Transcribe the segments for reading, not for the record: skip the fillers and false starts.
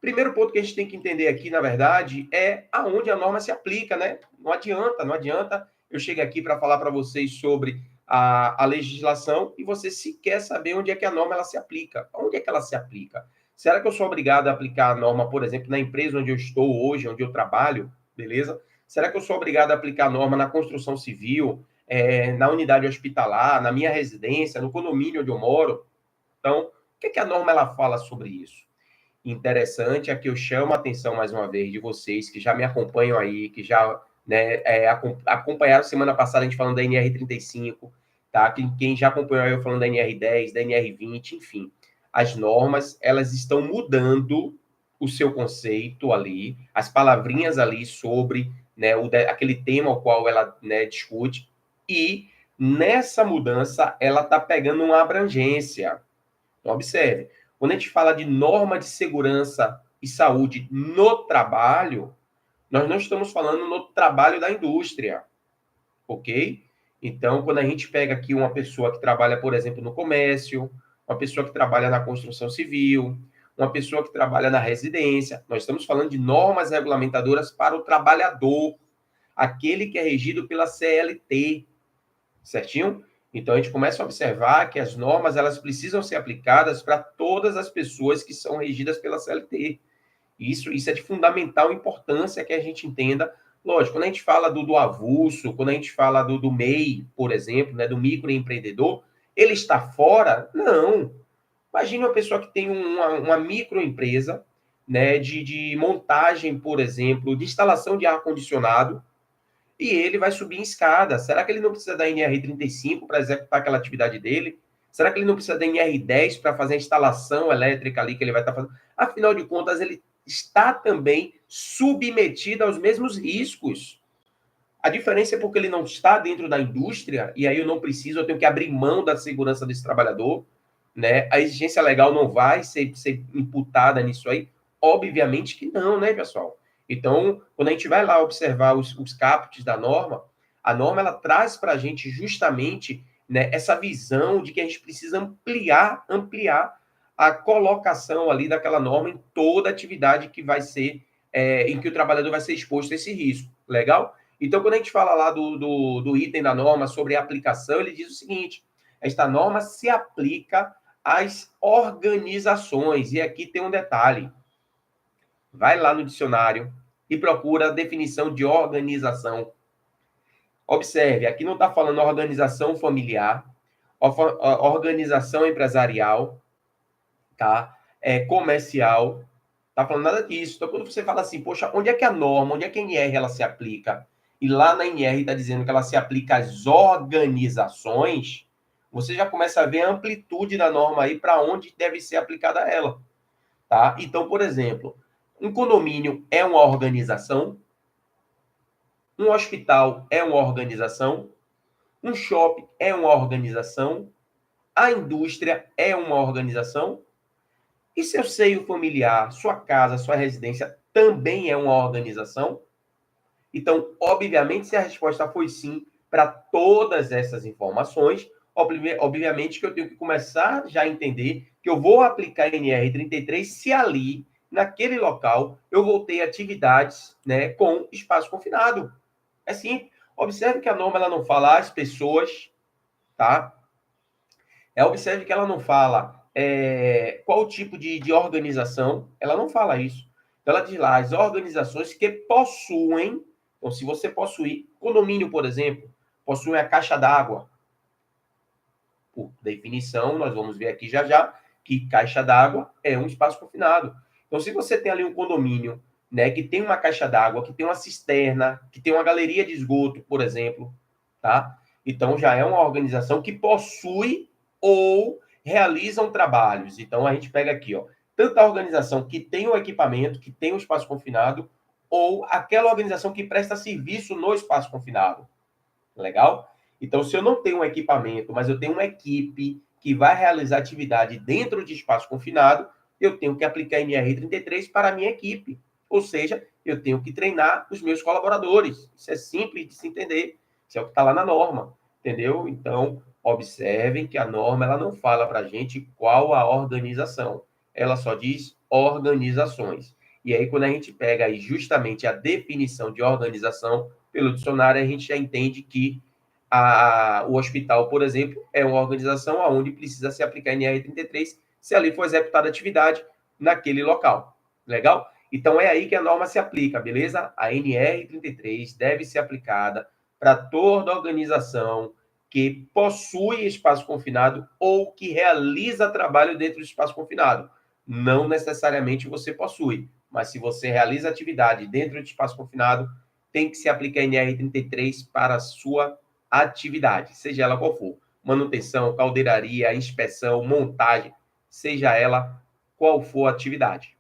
Primeiro ponto que a gente tem que entender aqui, na verdade, é aonde a norma se aplica, né? Não adianta eu chegar aqui para falar para vocês sobre a legislação e você sequer saber onde é que a norma ela se aplica. Onde é que ela se aplica? Será que eu sou obrigado a aplicar a norma, por exemplo, na empresa onde eu estou hoje, onde eu trabalho, beleza? Será que eu sou obrigado a aplicar a norma na construção civil, na unidade hospitalar, na minha residência, no condomínio onde eu moro? Então, o que é que a norma ela fala sobre isso? Interessante é que eu chamo a atenção mais uma vez de vocês que já me acompanham aí, que já acompanharam semana passada a gente falando da NR35, tá? Quem já acompanhou eu falando da NR10, da NR20, enfim. As normas, elas estão mudando o seu conceito ali, as palavrinhas ali sobre né, aquele tema ao qual ela né, discute, e nessa mudança ela está pegando uma abrangência. Então, observe, quando a gente fala de norma de segurança e saúde no trabalho, nós não estamos falando no trabalho da indústria, ok? Então, quando a gente pega aqui uma pessoa que trabalha, por exemplo, no comércio, uma pessoa que trabalha na construção civil, uma pessoa que trabalha na residência, nós estamos falando de normas regulamentadoras para o trabalhador, aquele que é regido pela CLT, certinho? Então, a gente começa a observar que as normas elas precisam ser aplicadas para todas as pessoas que são regidas pela CLT. Isso é de fundamental importância que a gente entenda. Lógico, quando a gente fala do avulso, quando a gente fala do MEI, por exemplo, né, do microempreendedor, ele está fora? Não. Imagine uma pessoa que tem uma microempresa né, de montagem, por exemplo, de instalação de ar-condicionado, e ele vai subir em escada. Será que ele não precisa da NR35 para executar aquela atividade dele? Será que ele não precisa da NR10 para fazer a instalação elétrica ali que ele vai estar fazendo? Afinal de contas, ele está também submetido aos mesmos riscos. A diferença é porque ele não está dentro da indústria, e aí eu não preciso, eu tenho que abrir mão da segurança desse trabalhador, né? A exigência legal não vai ser imputada nisso aí? Obviamente que não, né, pessoal? Então, quando a gente vai lá observar os caput da norma, a norma ela traz para a gente justamente né, essa visão de que a gente precisa ampliar a colocação ali daquela norma em toda atividade que vai ser, em que o trabalhador vai ser exposto a esse risco. Legal? Então, quando a gente fala lá do item da norma sobre a aplicação, ele diz o seguinte: esta norma se aplica às organizações. E aqui tem um detalhe: vai lá no dicionário e procura a definição de organização. Observe, aqui não está falando organização familiar, organização empresarial, tá? Comercial, tá falando nada disso. Então, quando você fala assim, poxa, onde é que a norma, onde é que a NR ela se aplica? E lá na NR está dizendo que ela se aplica às organizações, você já começa a ver a amplitude da norma aí para onde deve ser aplicada ela, tá? Então, por exemplo, um condomínio é uma organização, um hospital é uma organização, um shopping é uma organização, a indústria é uma organização. E seu seio familiar, sua casa, sua residência também é uma organização? Então, obviamente, se a resposta foi sim para todas essas informações, obviamente que eu tenho que começar já a entender que eu vou aplicar NR33 se ali, naquele local, eu vou ter atividades né, com espaço confinado. É simples. Observe que a norma ela não fala as pessoas, tá? Observe que ela não fala qual tipo de organização, ela não fala isso. Então, ela diz lá, as organizações que possuem, então, se você possuir, condomínio, por exemplo, possui a caixa d'água. Por definição, nós vamos ver aqui já já, que caixa d'água é um espaço confinado. Então, se você tem ali um condomínio, né, que tem uma caixa d'água, que tem uma cisterna, que tem uma galeria de esgoto, por exemplo, tá? Então, já é uma organização que possui ou realizam trabalhos. Então, a gente pega aqui, ó, tanto a organização que tem o equipamento, que tem o espaço confinado, ou aquela organização que presta serviço no espaço confinado. Legal? Então, se eu não tenho um equipamento, mas eu tenho uma equipe que vai realizar atividade dentro de espaço confinado, eu tenho que aplicar NR33 para a minha equipe. Ou seja, eu tenho que treinar os meus colaboradores. Isso é simples de se entender. Isso é o que está lá na norma. Entendeu? Então, observem que a norma ela não fala para a gente qual a organização. ela só diz organizações. E aí, quando a gente pega aí justamente a definição de organização pelo dicionário, a gente já entende que o hospital, por exemplo, é uma organização onde precisa se aplicar a NR33 se ali for executada atividade naquele local. Legal? Então, é aí que a norma se aplica, beleza? A NR33 deve ser aplicada para toda organização que possui espaço confinado ou que realiza trabalho dentro do espaço confinado. Não necessariamente você possui, mas se você realiza atividade dentro do espaço confinado, tem que se aplicar a NR33 para a sua atividade, seja ela qual for. Manutenção, caldeiraria, inspeção, montagem, seja ela qual for a atividade.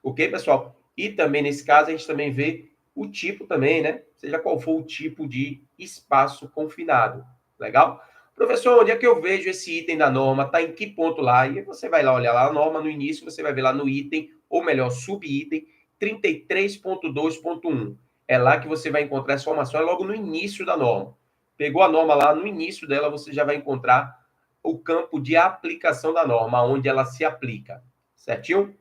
Ok, pessoal? E também, nesse caso, a gente também vê o tipo também, né? Seja qual for o tipo de espaço confinado. Legal? Professor, onde é que eu vejo esse item da norma? Está em que ponto lá? E você vai lá olhar lá a norma no início, você vai ver lá no item, ou melhor, subitem 33.2.1. É lá que você vai encontrar essa informação, é logo no início da norma. Pegou a norma lá, no início dela, você já vai encontrar o campo de aplicação da norma, onde ela se aplica. Certinho?